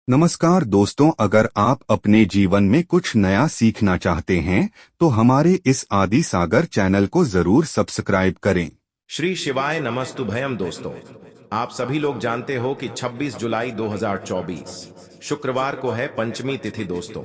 नमस्कार दोस्तों, अगर आप अपने जीवन में कुछ नया सीखना चाहते हैं तो हमारे इस आदि सागर चैनल को जरूर सब्सक्राइब करें। श्री शिवाय नमस्तुभयम। दोस्तों, आप सभी लोग जानते हो कि 26 जुलाई 2024 शुक्रवार को है पंचमी तिथि। दोस्तों,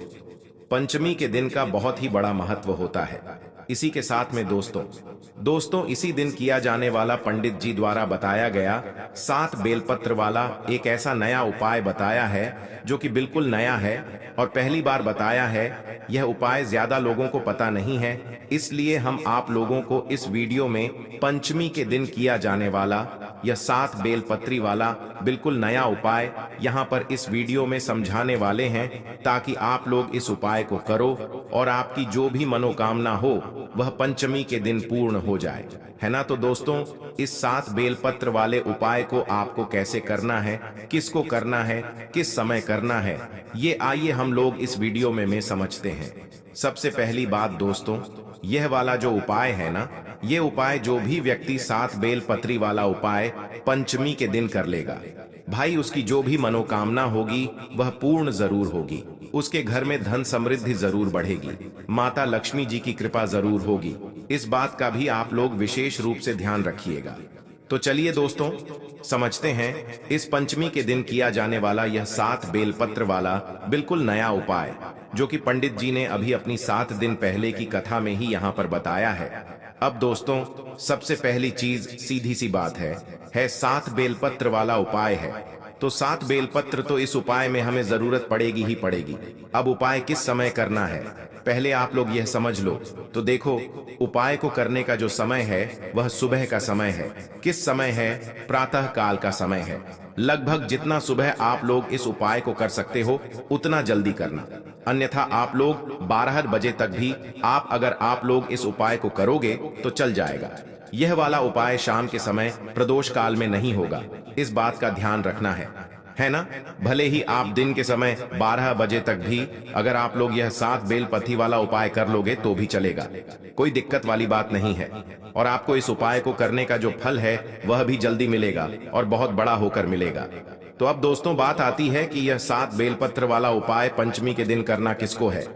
पंचमी के दिन का बहुत ही बड़ा महत्व होता है। इसी के साथ में दोस्तों इसी दिन किया जाने वाला पंडित जी द्वारा बताया गया 7 बेलपत्र वाला एक ऐसा नया उपाय बताया है जो कि बिल्कुल नया है और पहली बार बताया है। यह उपाय ज्यादा लोगों को पता नहीं है, इसलिए हम आप लोगों को इस वीडियो में पंचमी के दिन किया जाने वाला यह 7 बेलपत्री वाला बिल्कुल नया उपाय यहाँ पर इस वीडियो में समझाने वाले हैं, ताकि आप लोग इस उपाय को करो और आपकी जो भी मनोकामना हो वह पंचमी के दिन पूर्ण हो जाए, है ना। तो दोस्तों, इस 7 बेलपत्र वाले उपाय को आपको कैसे करना है, किसको करना है, किस समय करना है, ये आइए हम लोग इस वीडियो में समझते हैं। सबसे पहली बात दोस्तों, यह वाला जो उपाय है ना, ये उपाय जो भी व्यक्ति 7 बेलपत्री वाला उपाय पंचमी के दिन कर लेगा, भाई उसकी जो भी मनोकामना होगी वह पूर्ण जरूर होगी। उसके घर में धन समृद्धि जरूर बढ़ेगी, माता लक्ष्मी जी की कृपा जरूर होगी। इस बात का भी आप लोग विशेष रूप से ध्यान रखिएगा। तो चलिए दोस्तों, समझते हैं इस पंचमी के दिन किया जाने वाला यह 7 बेलपत्र वाला बिल्कुल नया उपाय, जो कि पंडित जी ने अभी अपनी 7 दिन पहले की कथा में ही यहाँ पर बताया है। अब दोस्तों, सबसे पहली चीज सीधी सी बात है 7 बेलपत्र वाला उपाय है। तो 7 बेलपत्र तो इस उपाय में हमें जरूरत पड़ेगी ही पड़ेगी। अब उपाय किस समय करना है, पहले आप लोग यह समझ लो। तो देखो, उपाय को करने का जो समय है वह सुबह का समय है। किस समय है? प्रातः काल का समय है। लगभग जितना सुबह आप लोग इस उपाय को कर सकते हो उतना जल्दी करना, अन्यथा आप लोग 12 बजे तक भी अगर आप लोग इस उपाय को करोगे तो चल जाएगा। यह वाला उपाय शाम के समय प्रदोष काल में नहीं होगा, इस बात का ध्यान रखना है ना। भले ही आप दिन के समय 12 बजे तक भी अगर आप लोग यह 7 बेलपत्री वाला उपाय कर लोगे तो भी चलेगा, कोई दिक्कत वाली बात नहीं है। और आपको इस उपाय को करने का जो फल है वह भी जल्दी मिलेगा और बहुत बड़ा होकर मिलेगा। तो अब दोस्तों, बात आती है कि यह 7 बेलपत्र वाला उपाय पंचमी के दिन करना किसको है।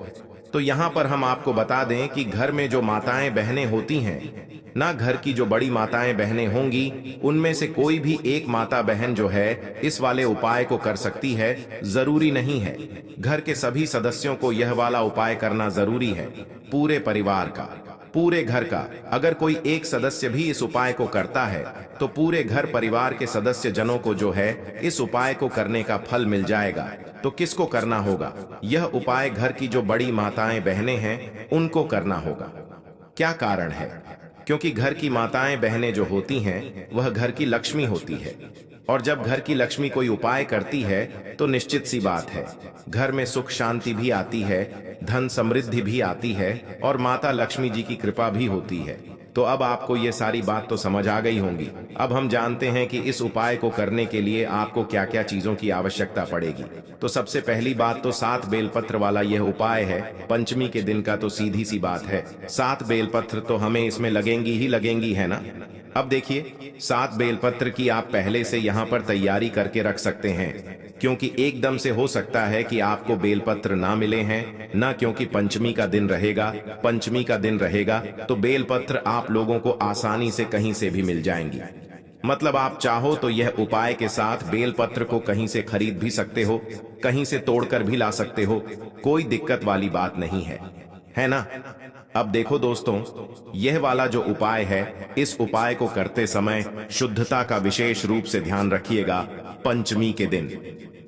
तो यहाँ पर हम आपको बता दें कि घर में जो माताएं बहनें होती हैं ना, घर की जो बड़ी माताएं बहनें होंगी, उनमें से कोई भी एक माता बहन जो है इस वाले उपाय को कर सकती है। जरूरी नहीं है, घर के सभी सदस्यों को यह वाला उपाय करना जरूरी है, पूरे परिवार का, पूरे घर का। अगर कोई एक सदस्य भी इस उपाय को करता है तो पूरे घर परिवार के सदस्य जनों को जो है इस उपाय को करने का फल मिल जाएगा। तो किसको करना होगा? यह उपाय घर की जो बड़ी माताएं बहनें हैं उनको करना होगा। क्या कारण है? क्योंकि घर की माताएं बहनें जो होती हैं वह घर की लक्ष्मी होती है, और जब घर की लक्ष्मी कोई उपाय करती है तो निश्चित सी बात है घर में सुख शांति भी आती है, धन समृद्धि भी आती है और माता लक्ष्मी जी की कृपा भी होती है। तो अब आपको ये सारी बात तो समझ आ गई होंगी। अब हम जानते हैं कि इस उपाय को करने के लिए आपको क्या क्या चीजों की आवश्यकता पड़ेगी। तो सबसे पहली बात तो 7 बेलपत्र वाला यह उपाय है पंचमी के दिन का। तो सीधी सी बात है 7 बेलपत्र तो हमें इसमें लगेंगी ही लगेंगी, है ना। अब देखिए, 7 बेलपत्र की आप पहले से यहाँ पर तैयारी करके रख सकते हैं, क्योंकि एकदम से हो सकता है कि आपको बेलपत्र ना मिले हैं ना, क्योंकि पंचमी का दिन रहेगा तो बेलपत्र आप लोगों को आसानी से कहीं से भी मिल जाएंगी। मतलब आप चाहो तो यह उपाय के साथ बेलपत्र को कहीं से खरीद भी सकते हो, कहीं से तोड़कर भी ला सकते हो, कोई दिक्कत वाली बात नहीं है ना। अब देखो दोस्तों, यह वाला जो उपाय है, इस उपाय को करते समय शुद्धता का विशेष रूप से ध्यान रखिएगा। पंचमी के दिन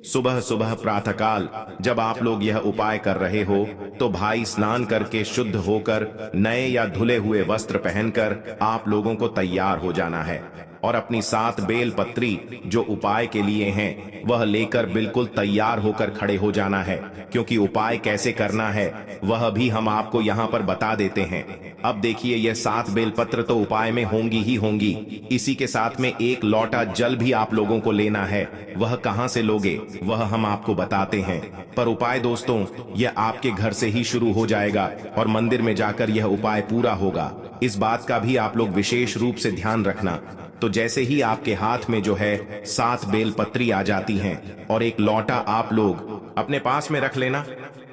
सुबह सुबह प्रातःकाल जब आप लोग यह उपाय कर रहे हो तो भाई स्नान करके शुद्ध होकर नए या धुले हुए वस्त्र पहनकर आप लोगों को तैयार हो जाना है, और अपनी 7 बेलपत्री जो उपाय के लिए हैं वह लेकर बिल्कुल तैयार होकर खड़े हो जाना है, क्योंकि उपाय कैसे करना है वह भी हम आपको यहाँ पर बता देते हैं। अब देखिए, यह 7 बेलपत्र तो उपाय में होंगी ही होंगी, इसी के साथ में 1 लोटा जल भी आप लोगों को लेना है। वह कहां से लोगे वह हम आपको बताते हैं, पर उपाय दोस्तों यह आपके घर से ही शुरू हो जाएगा और मंदिर में जाकर यह उपाय पूरा होगा। इस बात का भी आप लोग विशेष रूप से ध्यान रखना। तो जैसे ही आपके हाथ में जो है 7 बेलपत्री आ जाती हैं और एक लौटा आप लोग अपने पास में रख लेना।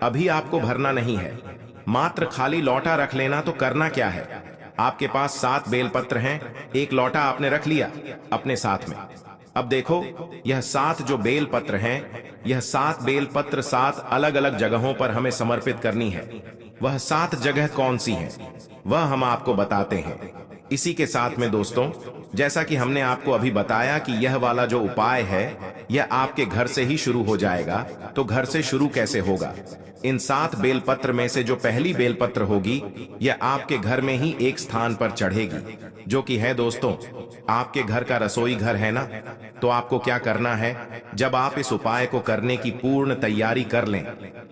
अभी आपको भरना नहीं है, मात्र खाली लौटा रख लेना। तो करना क्या है, आपके पास 7 बेलपत्र हैं, एक लौटा आपने रख लिया अपने साथ में। अब देखो, यह 7 जो बेलपत्र हैं, यह 7 बेलपत्र 7 अलग अलग जगहों पर हमें समर्पित करनी है। वह 7 जगह कौन सी हैं, वह हम आपको बताते हैं। इसी के साथ में दोस्तों, जैसा कि हमने आपको अभी बताया कि यह वाला जो उपाय है यह आपके घर से ही शुरू हो जाएगा। तो घर से शुरू कैसे होगा? इन 7 बेलपत्र में से जो पहली बेलपत्र होगी यह आपके घर में ही एक स्थान पर चढ़ेगी, जो कि है दोस्तों आपके घर का रसोई घर है ना। तो आपको क्या करना है, जब आप इस उपाय को करने की पूर्ण तैयारी कर लें,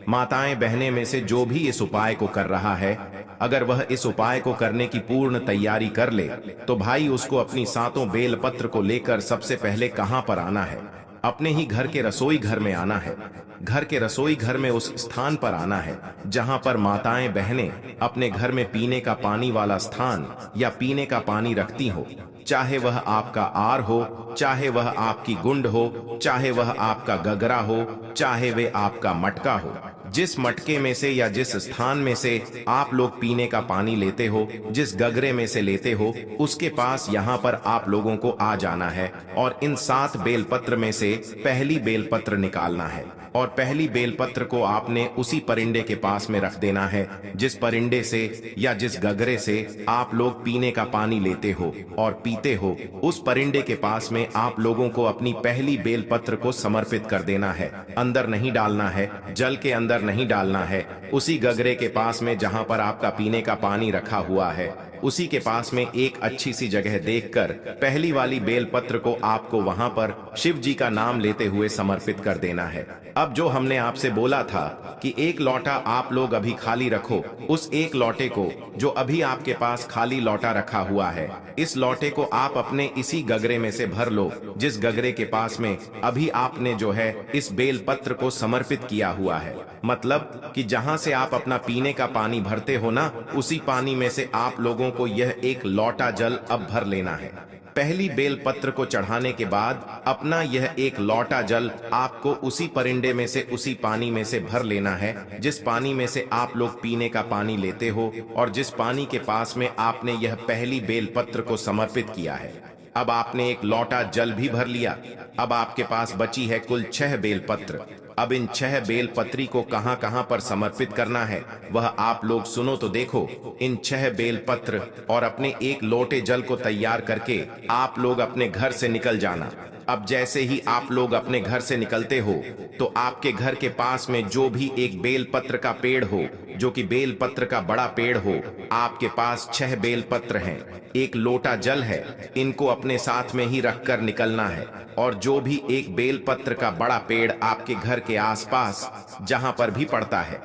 माताएं बहनें में से जो भी इस उपाय को कर रहा है, अगर वह इस उपाय को करने की पूर्ण तैयारी कर ले, तो भाई उसको अपनी 7 बेलपत्र को लेकर सबसे पहले कहां पर आना है? अपने ही घर के रसोई घर में आना है। घर के रसोई घर में उस स्थान पर आना है जहां पर माताएं बहनें अपने घर में पीने का पानी वाला स्थान या पीने का पानी रखती हो, चाहे वह आपका आर हो, चाहे वह आपकी गुंड हो, चाहे वह आपका गगरा हो, चाहे वे आपका मटका हो। जिस मटके में से या जिस स्थान में से आप लोग पीने का पानी लेते हो, जिस गगरे में से लेते हो, उसके पास यहाँ पर आप लोगों को आ जाना है और इन 7 बेलपत्र में से पहली बेलपत्र निकालना है। और पहली बेलपत्र को आपने उसी परिंडे के पास में रख देना है जिस परिंडे से या जिस गगरे से आप लोग पीने का पानी लेते हो और पीते हो। उस परिंडे के पास में आप लोगों को अपनी पहली बेलपत्र को समर्पित कर देना है। अंदर नहीं डालना है, जल के अंदर नहीं डालना है। उसी गगरे के पास में जहां पर आपका पीने का पानी रखा हुआ है, उसी के पास में एक अच्छी सी जगह देखकर पहली वाली बेलपत्र को आपको वहां पर शिव जी का नाम लेते हुए समर्पित कर देना है। अब जो हमने आपसे बोला था कि एक लौटा आप लोग अभी खाली रखो, उस एक लौटे को जो अभी आपके पास खाली लौटा रखा हुआ है, इस लौटे को आप अपने इसी गगरे में से भर लो जिस गगरे के पास में अभी आपने जो है इस बेलपत्र को समर्पित किया हुआ है। मतलब कि जहां से आप अपना पीने का पानी भरते हो ना, उसी पानी में से आप लोगों को यह एक लौटा जल अब भर लेना है। पहली बेलपत्र को चढ़ाने के बाद अपना यह एक लौटा जल आपको उसी परिंडे में से उसी पानी में से भर लेना है जिस पानी में से आप लोग पीने का पानी लेते हो और जिस पानी के पास में आपने यह पहली बेलपत्र को समर्पित किया है। अब आपने एक लौटा जल भी भर लिया। अब आपके पास बची है कुल 6 बेलपत्र। अब इन 6 बेलपत्री को कहां कहां पर समर्पित करना है वह आप लोग सुनो तो देखो। इन 6 बेलपत्र और अपने एक लोटे जल को तैयार करके आप लोग अपने घर से निकल जाना। अब जैसे ही आप लोग अपने घर से निकलते हो तो आपके घर के पास में जो भी एक बेलपत्र का पेड़ हो, जो कि बेलपत्र का बड़ा पेड़ हो, आपके पास 6 बेलपत्र हैं, एक लोटा जल है, इनको अपने साथ में ही रखकर निकलना है। और जो भी एक बेलपत्र का बड़ा पेड़ आपके घर के आसपास जहां पर भी पड़ता है,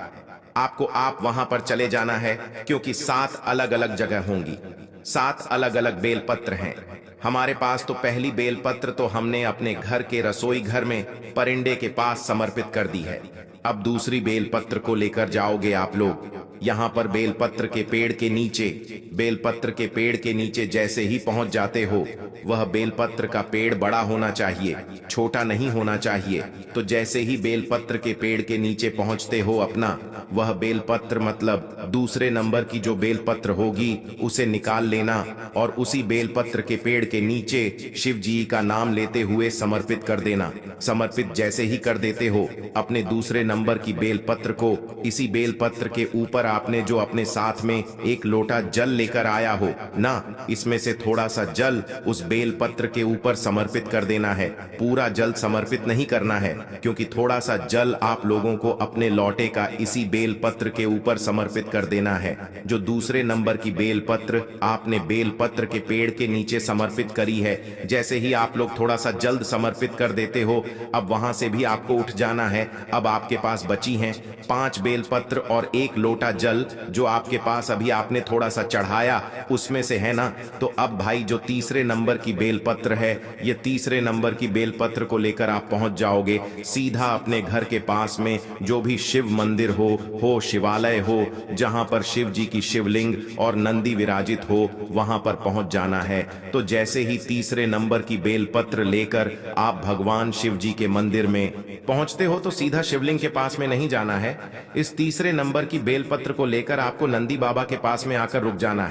आपको आप वहां पर चले जाना है, क्योंकि 7 अलग अलग जगह होंगी, 7 अलग अलग बेलपत्र हैं। हमारे पास तो पहली बेलपत्र तो हमने अपने घर के रसोई घर में परिंडे के पास समर्पित कर दी है। अब दूसरी बेलपत्र को लेकर जाओगे आप लोग यहाँ पर बेलपत्र के पेड़ के नीचे। बेलपत्र के पेड़ के नीचे जैसे ही पहुंच जाते हो, वह बेलपत्र का पेड़ बड़ा होना चाहिए, छोटा नहीं होना चाहिए। तो जैसे ही बेलपत्र के पेड़ के नीचे पहुंचते हो अपना, वह बेलपत्र मतलब दूसरे नंबर की जो बेलपत्र होगी उसे निकाल लेना और उसी बेलपत्र के पेड़ के नीचे शिव जी का नाम लेते हुए समर्पित कर देना। समर्पित जैसे ही कर देते हो, अपने दूसरे नंबर की बेलपत्र को इसी बेलपत्र के ऊपर आपने जो अपने साथ में एक लोटा जल लेकर आया हो ना, इसमें से थोड़ा सा जल उस बेलपत्र के ऊपर समर्पित कर देना है। पूरा जल समर्पित नहीं करना है, क्योंकि थोड़ा सा जल आप लोगों को अपने लौटे का इसी बेलपत्र के ऊपर समर्पित कर देना है। जो दूसरे नंबर की बेलपत्र आपने बेलपत्र के पेड़ के नीचे समर्पित करी है, जैसे ही आप लोग थोड़ा सा जल्द समर्पित कर देते हो, अब वहां से भी आपको उठ जाना है। अब आपके पास बची हैं 5 बेलपत्र और एक लोटा जल जो आपके पास अभी आपने थोड़ा सा चढ़ाया उसमें से है ना, तो अब भाई जो तीसरे नंबर की बेलपत्र है, ये तीसरे नंबर की बेलपत्र को लेकर आप पहुंच जाओगे सीधा अपने घर के पास में जो भी शिव मंदिर हो शिवालय हो, जहां पर शिव जी की शिवलिंग और नंदी विराजित हो, वहां पर पहुंच जाना है। तो जैसे ही तीसरे नंबर की बेलपत्र लेकर आप भगवान शिव जी के मंदिर में पहुंचते हो तो सीधा शिवलिंग के पास में नहीं जाना है। इस तीसरे नंबर की बेलपत्र को लेकर आपको नंदी बाबा के पास में आकर रुक जाना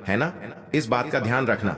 है ना? इस बात का ध्यान रखना।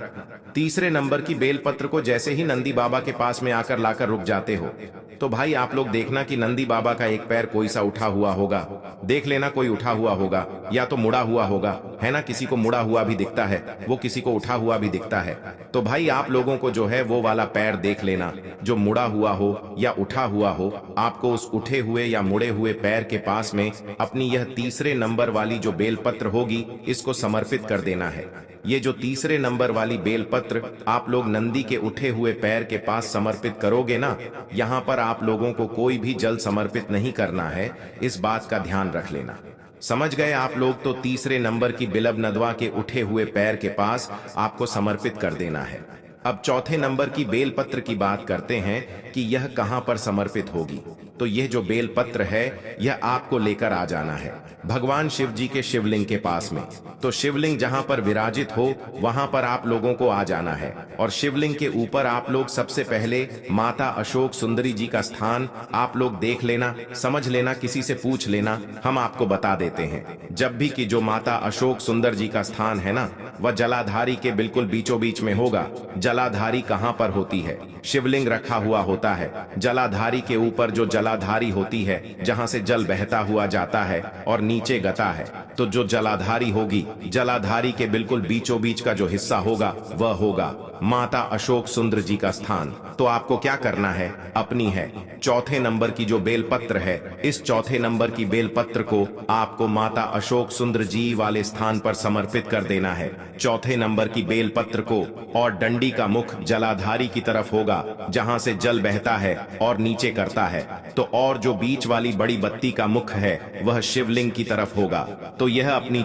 तीसरे नंबर की बेलपत्र को जैसे ही नंदी बाबा के पास में आकर लाकर रुक जाते हो तो भाई आप लोग देखना कि नंदी बाबा का एक पैर कोई सा उठा हुआ होगा, देख लेना कोई उठा हुआ होगा या तो मुड़ा हुआ होगा, है ना? किसी को मुड़ा हुआ भी दिखता है, वो किसी को उठा हुआ भी दिखता है। तो भाई आप लोगों को जो है वो वाला पैर देख लेना जो मुड़ा हुआ हो या उठा हुआ हो। आपको उस उठे हुए या मुड़े हुए पैर के पास में अपनी यह तीसरे नंबर वाली जो बेलपत्र होगी इसको समर्पित कर देना है। ये जो तीसरे नंबर वाली बेलपत्र आप लोग नंदी के उठे हुए पैर के पास समर्पित करोगे ना, यहाँ पर आप लोगों को कोई भी जल समर्पित नहीं करना है, इस बात का ध्यान रख लेना। समझ गए आप लोग? तो तीसरे नंबर की बिलब नदवा के उठे हुए पैर के पास आपको समर्पित कर देना है। अब चौथे नंबर की बेलपत्र की बात करते हैं कि यह कहां पर समर्पित होगी। तो यह जो बेलपत्र है यह आपको लेकर आ जाना है भगवान शिव जी के शिवलिंग के पास में। तो शिवलिंग जहां पर विराजित हो वहां पर आप लोगों को आ जाना है और शिवलिंग के ऊपर आप लोग सबसे पहले माता अशोक सुंदरी जी का स्थान आप लोग देख लेना, समझ लेना, किसी से पूछ लेना, हम आपको बता देते हैं। जब भी कि जो माता अशोक सुंदर जी का स्थान है ना, वह जलाधारी के बिल्कुल बीचों बीच में होगा। जलाधारी कहां पर होती है? शिवलिंग रखा हुआ होता है, जलाधारी के ऊपर जो जलाधारी होती है जहां से जल बहता हुआ जाता है और नीचे गता है, तो जो जलाधारी होगी, जलाधारी के बिल्कुल बीचों बीच का जो हिस्सा होगा वह होगा माता अशोक सुंदर जी का स्थान। तो आपको क्या करना है? अपनी है चौथे नंबर की जो बेलपत्र है, इस चौथे नंबर की बेलपत्र को आपको माता अशोक सुंदर जी वाले स्थान पर समर्पित कर देना है। चौथे नंबर की बेलपत्र को, और डंडी का मुख जलाधारी की तरफ होगा जहां से जल बहता है और नीचे करता है। तो और जो बीच वाली बड़ी बत्ती का मुख है वह शिवलिंग की तरफ होगा। तो यह अपनी